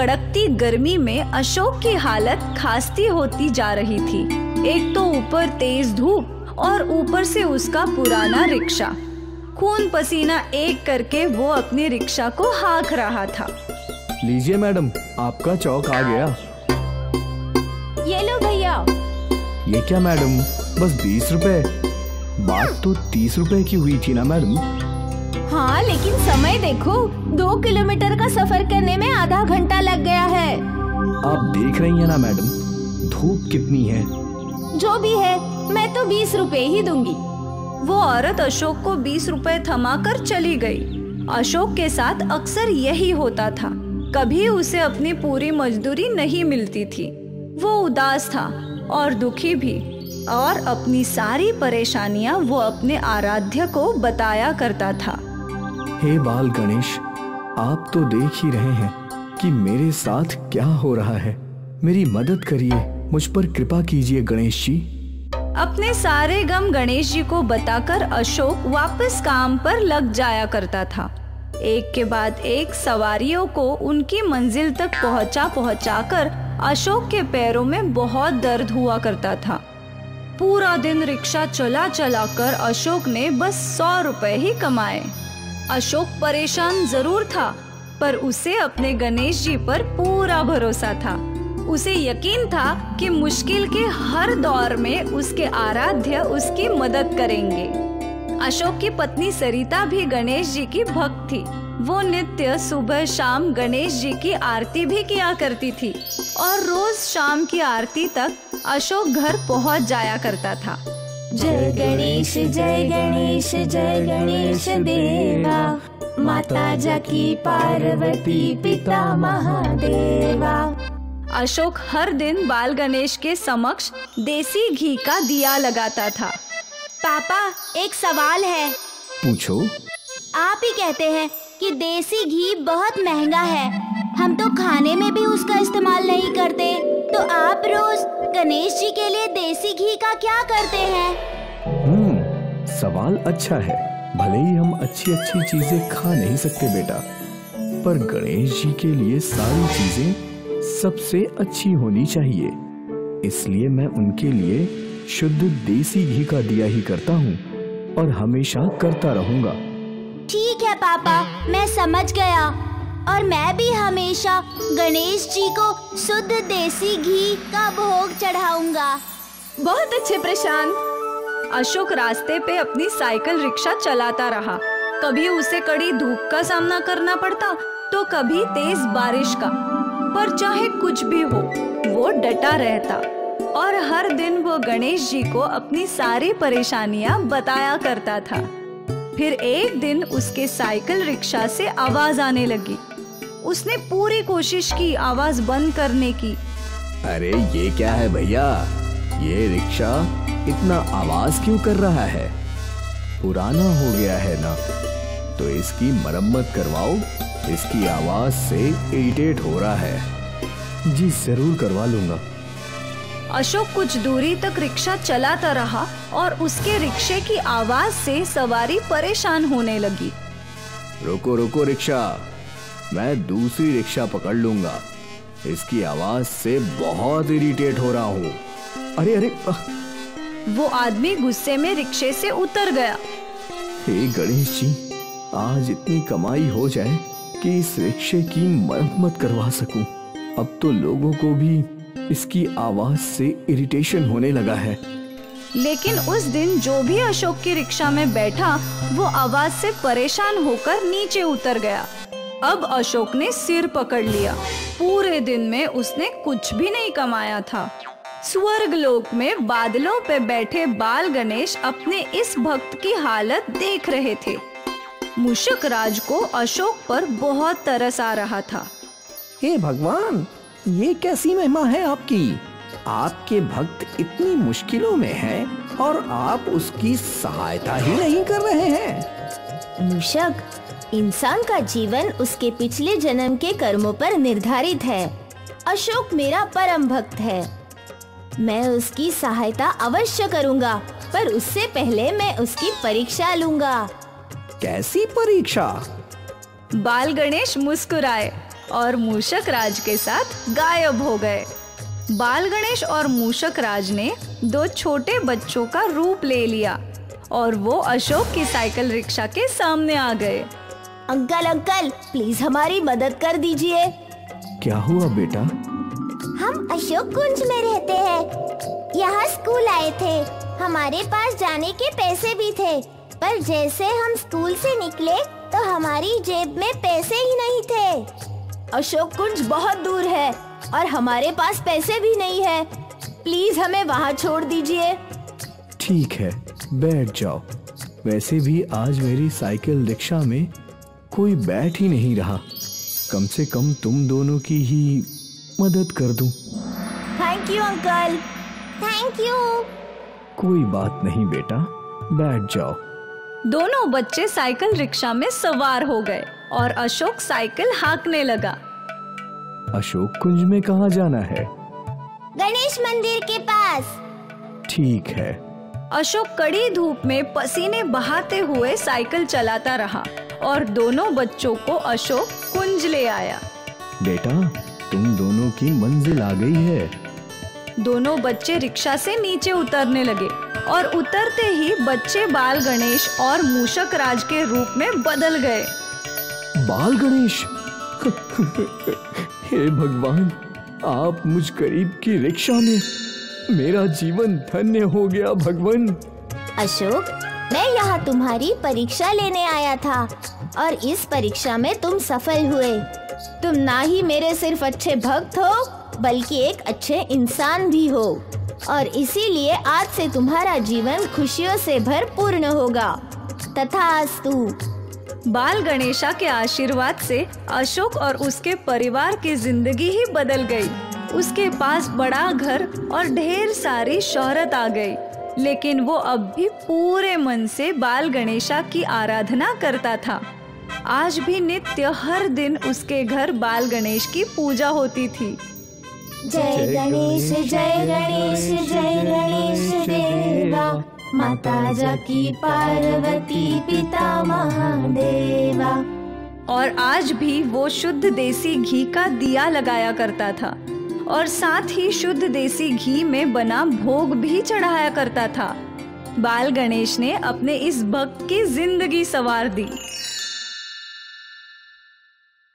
कड़कती गर्मी में अशोक की हालत खास्ती होती जा रही थी। एक तो ऊपर तेज धूप और ऊपर से उसका पुराना रिक्शा। खून पसीना एक करके वो अपनी रिक्शा को हाँक रहा था। लीजिए मैडम, आपका चौक आ गया। ये लो भैया। ये क्या मैडम, बस 20 रुपए? बात तो 30 रुपए की हुई थी ना मैडम? हाँ, लेकिन समय देखो, 2 किलोमीटर का सफर करने में आधा घंटा लग गया है। आप देख रही हैं ना मैडम, धूप कितनी है। जो भी है, मैं तो 20 रुपए ही दूंगी। वो औरत अशोक को 20 रुपए थमाकर चली गई। अशोक के साथ अक्सर यही होता था, कभी उसे अपनी पूरी मजदूरी नहीं मिलती थी। वो उदास था और दुखी भी, और अपनी सारी परेशानियां वो अपने आराध्य को बताया करता था। हे बाल गणेश, आप तो देख ही रहे हैं कि मेरे साथ क्या हो रहा है। मेरी मदद करिए, मुझ पर कृपा कीजिए गणेश जी। अपने सारे गम गणेश जी को बताकर अशोक वापस काम पर लग जाया करता था। एक के बाद एक सवारियों को उनकी मंजिल तक पहुंचाकर अशोक के पैरों में बहुत दर्द हुआ करता था। पूरा दिन रिक्शा चला कर अशोक ने बस 100 रुपए ही कमाए। अशोक परेशान जरूर था, पर उसे अपने गणेश जी पर पूरा भरोसा था। उसे यकीन था कि मुश्किल के हर दौर में उसके आराध्य उसकी मदद करेंगे। अशोक की पत्नी सरिता भी गणेश जी की भक्त थी। वो नित्य सुबह शाम गणेश जी की आरती भी किया करती थी और रोज शाम की आरती तक अशोक घर पहुंच जाया करता था। जय गणेश जय गणेश जय गणेश देवा, माता जाकी पार्वती पिता महादेवा। अशोक हर दिन बाल गणेश के समक्ष देसी घी का दिया लगाता था। पापा, एक सवाल है। पूछो। आप ही कहते हैं कि देसी घी बहुत महंगा है, हम तो खाने में भी उसका इस्तेमाल नहीं करते, तो आप रोज गणेश जी के लिए देसी घी का क्या करते हैं? सवाल अच्छा है। भले ही हम अच्छी अच्छी चीजें खा नहीं सकते बेटा, पर गणेश जी के लिए सारी चीजें सबसे अच्छी होनी चाहिए। इसलिए मैं उनके लिए शुद्ध देसी घी का दिया ही करता हूँ और हमेशा करता रहूंगा। ठीक है पापा, मैं समझ गया, और मैं भी हमेशा गणेश जी को शुद्ध देसी घी का भोग चढ़ाऊंगा। बहुत अच्छे प्रशांत। अशोक रास्ते पे अपनी साइकिल रिक्शा चलाता रहा। कभी उसे कड़ी धूप का सामना करना पड़ता तो कभी तेज बारिश का, पर चाहे कुछ भी हो वो डटा रहता और हर दिन वो गणेश जी को अपनी सारी परेशानियां बताया करता था। फिर एक दिन उसके साइकिल रिक्शा से आवाज आने लगी। उसने पूरी कोशिश की आवाज बंद करने की। अरे ये क्या है भैया, ये रिक्शा इतना आवाज क्यों कर रहा है? पुराना हो गया है ना, तो इसकी मरम्मत करवाओ, इसकी आवाज से इरिटेट हो रहा है। जी जरूर करवा लूंगा। अशोक कुछ दूरी तक रिक्शा चलाता रहा और उसके रिक्शे की आवाज से सवारी परेशान होने लगी। रुको रुको रिक्शा, मैं दूसरी रिक्शा पकड़ लूंगा, इसकी आवाज से बहुत इरिटेट हो रहा हूँ। अरे अरे, वो आदमी गुस्से में रिक्शे से उतर गया। हे गणेश जी, आज इतनी कमाई हो जाए कि इस रिक्शे की मरम्मत करवा सकूं। अब तो लोगों को भी इसकी आवाज से इरिटेशन होने लगा है। लेकिन उस दिन जो भी अशोक की रिक्शा में बैठा वो आवाज से परेशान होकर नीचे उतर गया। अब अशोक ने सिर पकड़ लिया। पूरे दिन में उसने कुछ भी नहीं कमाया था। स्वर्गलोक में बादलों पे बैठे बाल गणेश अपने इस भक्त की हालत देख रहे थे। मूषक राज को अशोक पर बहुत तरस आ रहा था। हे भगवान, ये कैसी महिमा है आपकी? आपके भक्त इतनी मुश्किलों में हैं और आप उसकी सहायता ही नहीं कर रहे हैं। मूषक, इंसान का जीवन उसके पिछले जन्म के कर्मों पर निर्धारित है। अशोक मेरा परम भक्त है, मैं उसकी सहायता अवश्य करूंगा, पर उससे पहले मैं उसकी परीक्षा लूंगा। कैसी परीक्षा? बाल गणेश मुस्कुराए और मूषक राज के साथ गायब हो गए। बाल गणेश और मूषक राज ने 2 छोटे बच्चों का रूप ले लिया और वो अशोक की साइकिल रिक्शा के सामने आ गए। अंकल अंकल, प्लीज हमारी मदद कर दीजिए। क्या हुआ बेटा? हम अशोक कुंज में रहते हैं। यहाँ स्कूल आए थे। हमारे पास जाने के पैसे भी थे, पर जैसे हम स्कूल से निकले तो हमारी जेब में पैसे ही नहीं थे। अशोक कुंज बहुत दूर है और हमारे पास पैसे भी नहीं है। प्लीज हमें वहाँ छोड़ दीजिए। ठीक है, बैठ जाओ। वैसे भी आज मेरी साइकिल रिक्शा में कोई बैठ ही नहीं रहा। कम से कम तुम दोनों की ही मदद कर दूं। Thank you uncle. Thank you. कोई बात नहीं बेटा, बैठ जाओ। दोनों बच्चे साइकिल रिक्शा में सवार हो गए और अशोक साइकिल हाँकने लगा। अशोक कुंज में कहाँ जाना है? गणेश मंदिर के पास। ठीक है। अशोक कड़ी धूप में पसीने बहाते हुए साइकिल चलाता रहा और दोनों बच्चों को अशोक कुंज ले आया। बेटा, तुम दोनों की मंजिल आ गई है। दोनों बच्चे रिक्शा से नीचे उतरने लगे और उतरते ही बच्चे बाल गणेश और मूषक राज के रूप में बदल गए। बाल गणेश! हे भगवान, आप मुझ गरीब की रिक्शा में, मेरा जीवन धन्य हो गया भगवान। अशोक, मैं यहाँ तुम्हारी परीक्षा लेने आया था और इस परीक्षा में तुम सफल हुए। तुम ना ही मेरे सिर्फ अच्छे भक्त हो बल्कि एक अच्छे इंसान भी हो, और इसीलिए आज से तुम्हारा जीवन खुशियों से भरपूर्ण होगा। तथास्तु। बाल गणेशा के आशीर्वाद से अशोक और उसके परिवार की जिंदगी ही बदल गई। उसके पास बड़ा घर और ढेर सारी शोहरत आ गई, लेकिन वो अब भी पूरे मन से बाल गणेशा की आराधना करता था। आज भी नित्य हर दिन उसके घर बाल गणेश की पूजा होती थी। जय गणेश जय गणेश जय गणेश देवा, माता जाकी पार्वती पिता महादेवा। और आज भी वो शुद्ध देसी घी का दिया लगाया करता था और साथ ही शुद्ध देसी घी में बना भोग भी चढ़ाया करता था। बाल गणेश ने अपने इस भक्त की जिंदगी संवार दी।